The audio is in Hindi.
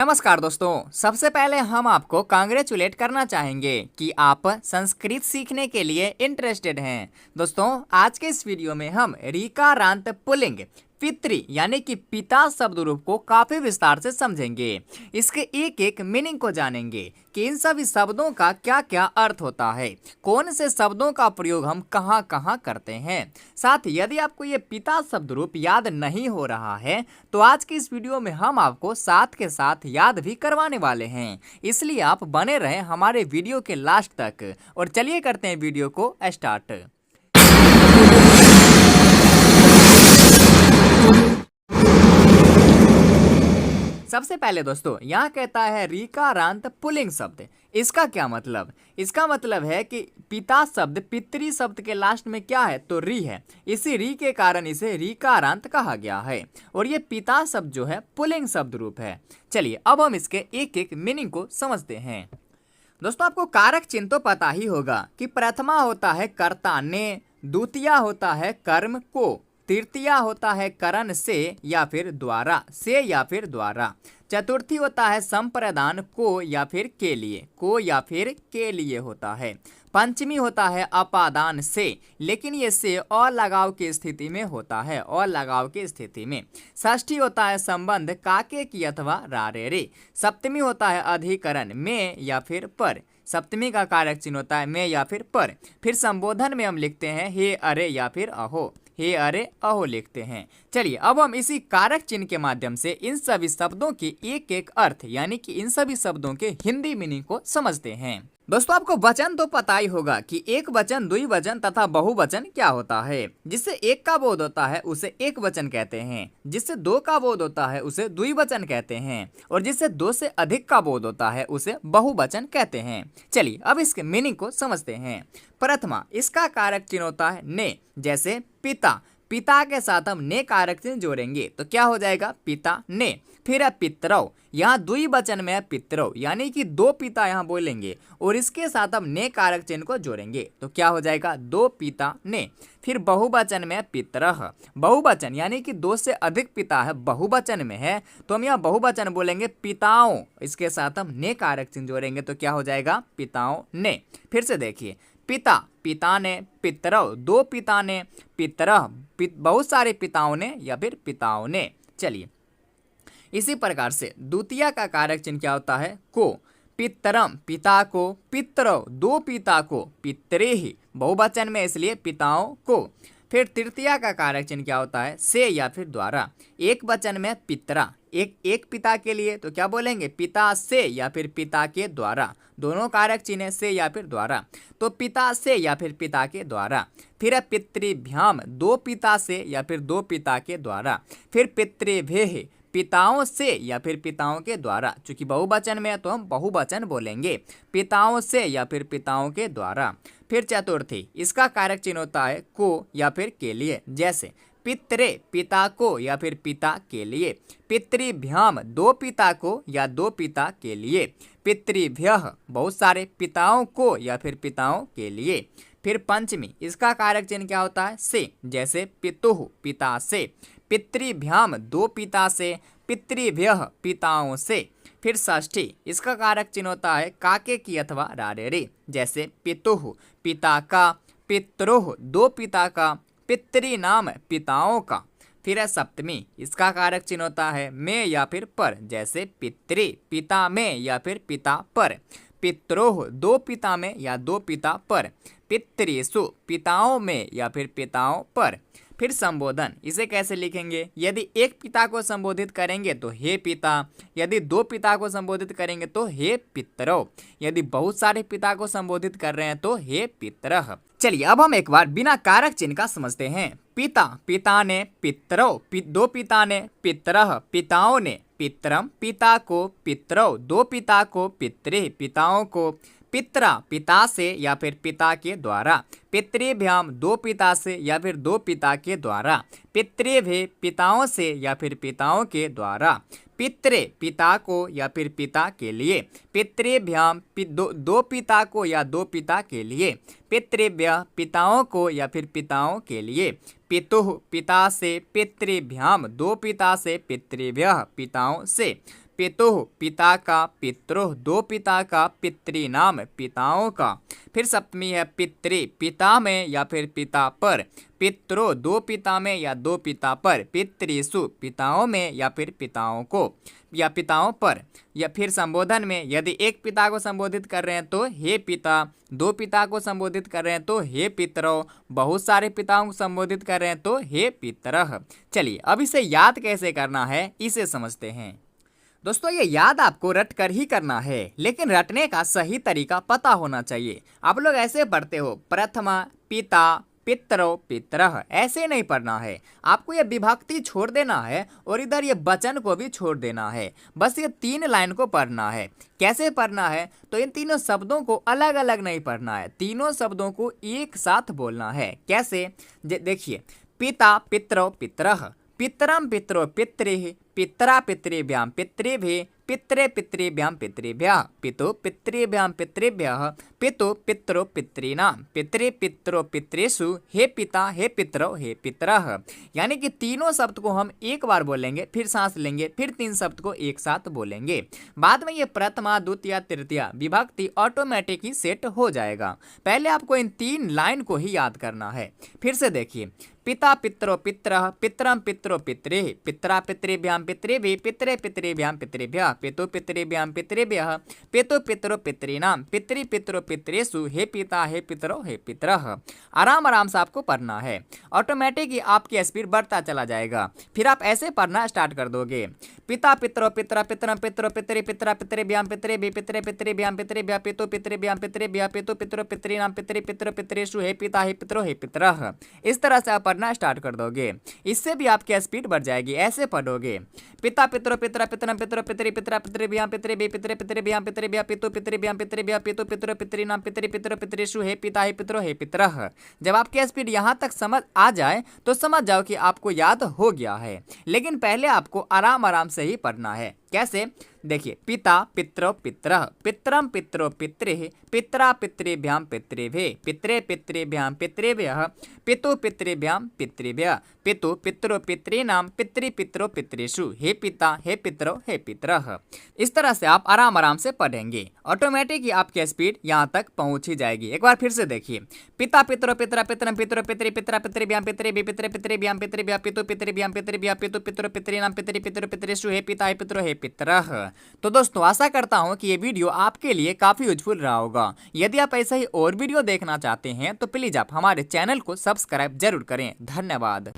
नमस्कार दोस्तों। सबसे पहले हम आपको कांग्रेचुलेट करना चाहेंगे कि आप संस्कृत सीखने के लिए इंटरेस्टेड हैं। दोस्तों, आज के इस वीडियो में हम ऋकारांत पुल्लिंग पितृ यानी कि पिता शब्द रूप को काफी विस्तार से समझेंगे। इसके एक एक मीनिंग को जानेंगे कि इन सभी शब्दों का क्या क्या अर्थ होता है, कौन से शब्दों का प्रयोग हम कहाँ कहाँ करते हैं। साथ ही यदि आपको ये पिता शब्द रूप याद नहीं हो रहा है तो आज की इस वीडियो में हम आपको साथ के साथ याद भी करवाने वाले हैं, इसलिए आप बने रहें हमारे वीडियो के लास्ट तक। और चलिए करते हैं वीडियो को स्टार्ट। सबसे पहले दोस्तों यहाँ कहता है ऋकारांत पुल्लिंग शब्द। इसका क्या मतलब? इसका मतलब है कि पिता शब्द पितृ शब्द के लास्ट में क्या है तो री है, इसी री के कारण इसे ऋकारांत कहा गया है। और ये पिता शब्द जो है पुल्लिंग शब्द रूप है। चलिए अब हम इसके एक एक मीनिंग को समझते हैं। दोस्तों, आपको कारक चिन्ह तो पता ही होगा कि प्रथमा होता है कर्ता ने, द्वितीया होता है कर्म को, तृतीया होता है करण से या फिर द्वारा, से या फिर द्वारा, चतुर्थी होता है संप्रदान को या फिर के लिए, को या फिर के लिए होता है, पंचमी होता है अपादान से, लेकिन ये से और लगाव की स्थिति में होता है, और लगाव की स्थिति में। षष्ठी होता है संबंध काके की अथवा रारे रे, सप्तमी होता है अधिकरण में या फिर पर, सप्तमी का कारक चिन्ह होता है में या फिर पर। फिर संबोधन में हम लिखते हैं हे अरे या फिर अहो, हे अरे अहो लिखते हैं। चलिए अब हम इसी कारक चिन्ह के माध्यम से इन सभी शब्दों के एक एक अर्थ यानी कि इन सभी शब्दों के हिंदी मीनिंग को समझते हैं। दोस्तों, आपको वचन तो पता ही होगा कि एक वचन, द्विवचन तथा बहुवचन क्या होता है। जिससे एक का बोध होता है उसे एक वचन कहते हैं, जिससे दो का बोध होता है उसे द्विवचन कहते हैं, और जिससे दो से अधिक का बोध होता है उसे बहुवचन कहते हैं। चलिए अब इसके मीनिंग को समझते हैं। प्रथमा, इसका कारक चिन्ह होता है ने, जैसे पिता, पिता के साथ हम ने कारक चिन्ह जोड़ेंगे तो क्या हो जाएगा पिता ने। फिर है पितरौ, यहाँ द्विवचन में है पितरौ यानी कि दो पिता यहाँ बोलेंगे और इसके साथ हम ने कारक चिन्ह को जोड़ेंगे तो क्या हो जाएगा दो पिता ने। फिर बहुवचन में है पितरः, बहुवचन यानी कि दो से अधिक पिता है, बहुवचन में है तो हम यहाँ बहुवचन बोलेंगे पिताओं, इसके साथ हम ने कारक चिन्ह जोड़ेंगे तो क्या हो जाएगा पिताओं ने। फिर से देखिए पिता, पिता ने, पितरौ दो पिता ने, पितरः बहुत सारे पिताओं ने या फिर पिताओं ने। चलिए इसी प्रकार से द्वितीया का कारक चिन्ह क्या होता है को, पितरम पिता को, पितरौ दो पिता को, पितरेहि बहुवचन में इसलिए पिताओं को। फिर तृतीया का कारक चिन्ह क्या होता है से या फिर द्वारा, एक वचन में पितरा, एक पिता के लिए तो क्या बोलेंगे पिता से या फिर पिता के द्वारा, दोनों कारक चिन्ह है से या फिर द्वारा तो पिता से या फिर पिता के द्वारा। फिर है पितृभ्याम, दो पिता से या फिर दो पिता के द्वारा। फिर पितृभ्यः पिताओं से या फिर पिताओं के द्वारा, चूंकि बहुवचन में है तो हम बहुवचन बोलेंगे पिताओं से या फिर पिताओं के द्वारा। फिर चतुर्थी, इसका कारक चिन्ह होता है को या फिर के लिए, जैसे पितरे पिता को या फिर पिता के लिए, पितृभ्याम दो पिता को या दो पिता के लिए, पितृभ्यः बहुत सारे पिताओं को या फिर पिताओं के लिए। फिर पंचमी, इसका कारक चिन्ह क्या होता है से, जैसे पितुः पिता से, पितृभ्याम दो पिता से, पितृभ्यः पिताओं से। फिर षष्ठी, इसका कारक चिन्ह होता है काके की अथवा रारे रे, जैसे पितुः पिता का, पितरोः दो पिता का, पितृनाम पिताओं का। फिर है सप्तमी, इसका कारक चिन्ह होता है में या फिर पर, जैसे पितृ पिता में या फिर पिता पर, पितरोः दो पिता में या दो पिता पर, पितृसु पिताओं में या फिर पिताओं पर। फिर संबोधन, इसे कैसे लिखेंगे? यदि एक पिता को संबोधित करेंगे तो हे पिता, यदि दो पिता को संबोधित करेंगे तो हे पितरौ, यदि बहुत सारे पिता को संबोधित कर रहे हैं तो हे पितरः। चलिए अब हम एक बार बिना कारक चिन्ह का समझते हैं। पिता, पिता ने, पितरौ दो पिता ने, पितरः पिताओं ने, पितरम पिता को, पितरौ दो पिता को, पितरे पिताओं को, पितरा पिता से या फिर पिता के द्वारा, पितृभ्याम दो पिता से या फिर दो पिता के द्वारा, पितृभ्य पिताओं से या फिर पिताओं के द्वारा, पितरे पिता को या फिर पिता के लिए, पितृभ्याम दो पिता को या दो पिता के लिए, पितृभ्य पिताओं को या फिर पिताओं के लिए, पितुः पिता से, पितृभ्याम दो पिता से, पितृभ्यः पिताओं से, पितुः पिता का, पितृः दो पिता का, पितृनाम पिताओं का। फिर सप्तमी है पितृ पिता में या फिर पिता पर, पितरो दो पिता में या दो पिता पर, पितृसु पिताओं में या फिर पिताओं को या पिताओं पर। या फिर संबोधन में यदि एक पिता को संबोधित कर रहे हैं तो हे पिता, दो पिता को संबोधित कर रहे हैं तो हे पितरो, बहुत सारे पिताओं को संबोधित कर रहे हैं तो हे पितरः। चलिए अब इसे याद कैसे करना है इसे समझते हैं। दोस्तों ये याद आपको रट कर ही करना है, लेकिन रटने का सही तरीका पता होना चाहिए। आप लोग ऐसे पढ़ते हो प्रथमा पिता पितरो पितरः, ऐसे नहीं पढ़ना है। आपको ये विभक्ति छोड़ देना है और इधर ये वचन को भी छोड़ देना है। बस ये 3 लाइन को पढ़ना है। कैसे पढ़ना है? तो इन तीनों शब्दों को अलग अलग नहीं पढ़ना है, तीनों शब्दों को एक साथ बोलना है। कैसे? देखिए, पिता पितरो पितरः, पितरम पितरो पितृः, पितरा पितृभ्यां पितृभिः, पितरे पितृभ्यां पितृभ्यः, पितु पितृभ्यां पितृभ्यः, पितु पितरो पितॄणां, पितृ पितरो पितृषु, हे पिता हे पितरो हे पितरः। यानी कि तीनों शब्द को हम एक बार बोलेंगे, फिर सांस लेंगे, फिर 3 शब्द को एक साथ बोलेंगे। बाद में ये प्रथमा द्वितीय तृतीया विभक्ति ऑटोमेटिक ही सेट हो जाएगा। पहले आपको इन 3 लाइन को ही याद करना है। फिर से देखिए, पिता पितरो पितरः, पितरम पितरो पितृः, पितरा पितृभ्यां पितृभिः, पितरे पितृभ्यां पितृभ्यः, पितु पितृभ्यां पितृभ्यः, पितु पितरो पितॄणां, पितृ पितरो पितृषु, हे पिता हे पितरो हे पितरः। आराम आराम से आपको पढ़ना है, ऑटोमेटिक ही आपकी स्पीड बढ़ता चला जाएगा। फिर आप ऐसे पढ़ना स्टार्ट कर दोगे, पिता पितरो पितरा पितरम पितरो पितृ पितरा पितृभ्यां पितृभिः, पितरे पितृभ्यां पितृभ्यः, पितु पितृभ्यां पितृभ्यः, पितु पितरो पितॄणां, पितृ पितरो पितृषु, हे पिता हे पितरो हे पितरः। इस तरह से आप पढ़ना स्टार्ट कर दोगे, इससे भी आपकी स्पीड बढ़ जाएगी। ऐसे पढ़ोगे, पिता पितरो पितरा पितरम पितरो पितृ पितरा पितृभ्यां पितृभिः, पितरे पितृभ्यां पितृभ्यः, पितु पितृभ्यां पितृभ्यः, पितु पितरो पितॄणां, पितृ पितरो पितृषु, हे पिता हे पितरो हे पितरः। जब आपकी स्पीड यहाँ तक समझ आ जाए तो समझ जाओ कि आपको याद हो गया है, लेकिन पहले आपको आराम आराम से ही पढ़ना है। कैसे? देखिए, पिता पितरो पितरः, पितरम पितरो पितृः, पितरा पितृभ्यां पितृभिः, पितरे पितृभ्यां पितृभ्यः, पितु पितृभ्यां पितृभ्यः, पितु पितरो पितॄणां, पितृ पितरो पितृषु, हे पिता हे पितरो हे पितरः। इस तरह से आप आराम आराम से पढ़ेंगे, ऑटोमेटिक ही आपकी स्पीड यहाँ तक पहुँच ही जाएगी। एक बार फिर से देखिए, पिता पितरो पितरा पितरम पितरो पितृ पितरा पितृभ्यां पितृभिः, पितरे पितृभ्यां पितृभ्यः, पितु पितृभ्यां पितृभ्यः, पितु पितरो पितॄणां, पितृ पितरो पितृषु, हे पिता हे पितरो हे पितरः। तो दोस्तों आशा करता हूं कि ये वीडियो आपके लिए काफी यूजफुल रहा होगा। यदि आप ऐसा ही और वीडियो देखना चाहते हैं तो प्लीज आप हमारे चैनल को सब्सक्राइब जरूर करें। धन्यवाद।